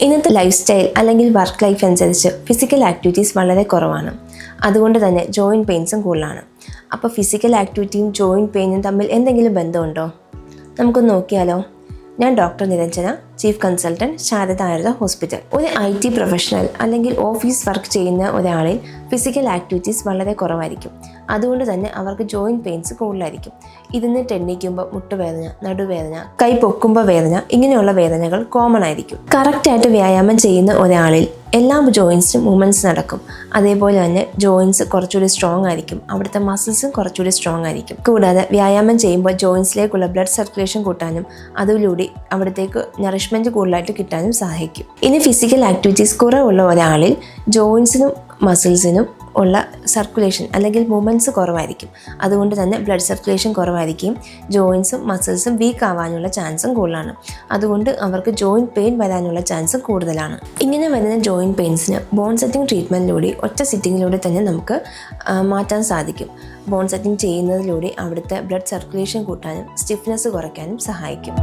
ഇന്നത്തെ life style അല്ലെങ്കിൽ work life അനുസരിച്ച് ഫിസിക്കൽ ആക്ടിവിറ്റീസ് വളരെ കുറവാണ്. അതുകൊണ്ട് തന്നെ ജോയിൻറ്റ് പെയിൻസും കൂടുതലാണ്. അപ്പോൾ ഫിസിക്കൽ ആക്ടിവിറ്റിയും ജോയിൻറ്റ് പെയിനും തമ്മിൽ എന്തെങ്കിലും ബന്ധമുണ്ടോ? നമുക്കൊന്ന് നോക്കിയാലോ. ഞാൻ doctor Niranjana, chief consultant, Sharada Ayurveda hospital. ഒരു IT പ്രൊഫഷണൽ അല്ലെങ്കിൽ ഓഫീസ് വർക്ക് ചെയ്യുന്ന ഒരാളിൽ ഫിസിക്കൽ ആക്ടിവിറ്റീസ് വളരെ കുറവായിരിക്കും. അതുകൊണ്ട് തന്നെ അവർക്ക് ജോയിൻറ്റ് പെയിൻസ് കൂടുതലായിരിക്കും. ഇരുന്നിട്ട് എണ്ണിക്കുമ്പോൾ മുട്ടുവേദന, നടുവേദന, കൈ പൊക്കുമ്പോൾ വേദന, ഇങ്ങനെയുള്ള വേദനകൾ കോമൺ ആയിരിക്കും. കറക്റ്റായിട്ട് വ്യായാമം ചെയ്യുന്ന ഒരാളിൽ എല്ലാ ജോയിൻസിനും മൂവ്മെൻറ്റ്സ് നടക്കും. അതേപോലെ തന്നെ ജോയിൻസ് കുറച്ചുകൂടി സ്ട്രോങ് ആയിരിക്കും. അവിടുത്തെ മസിൽസും കുറച്ചുകൂടി സ്ട്രോങ് ആയിരിക്കും. കൂടാതെ വ്യായാമം ചെയ്യുമ്പോൾ ജോയിൻസിലേക്കുള്ള ബ്ലഡ് സർക്കുലേഷൻ കൂട്ടാനും അതിലൂടെ അവിടത്തേക്ക് നറിഷ്മെൻറ്റ് കൂടുതലായിട്ട് കിട്ടാനും സഹായിക്കും. ഇനി ഫിസിക്കൽ ആക്ടിവിറ്റീസ് കുറവുള്ള ഒരാളിൽ ജോയിൻസിനും മസിൽസിനും ഉള്ള സർക്കുലേഷൻ അല്ലെങ്കിൽ മൂവ്മെൻറ്റ്സ് കുറവായിരിക്കും. അതുകൊണ്ട് തന്നെ ബ്ലഡ് സർക്കുലേഷൻ കുറവായിരിക്കും. ജോയിൻസും മസിൽസും വീക്ക് ആവാനുള്ള ചാൻസും കൂടുതലാണ്. അതുകൊണ്ട് അവർക്ക് ജോയിൻറ്റ് പെയിൻ വരാനുള്ള ചാൻസും കൂടുതലാണ്. ഇങ്ങനെ വരുന്ന ജോയിൻറ്റ് പെയിൻസിന് ബോൺ സെറ്റിംഗ് ട്രീറ്റ്മെൻറ്റിലൂടെ ഒറ്റ സിറ്റിങ്ങിലൂടെ തന്നെ നമുക്ക് മാറ്റാൻ സാധിക്കും. ബോൺ സെറ്റിംഗ് ചെയ്യുന്നതിലൂടെ അവിടുത്തെ ബ്ലഡ് സർക്കുലേഷൻ കൂട്ടാനും സ്റ്റിഫ്നെസ് കുറയ്ക്കാനും സഹായിക്കും.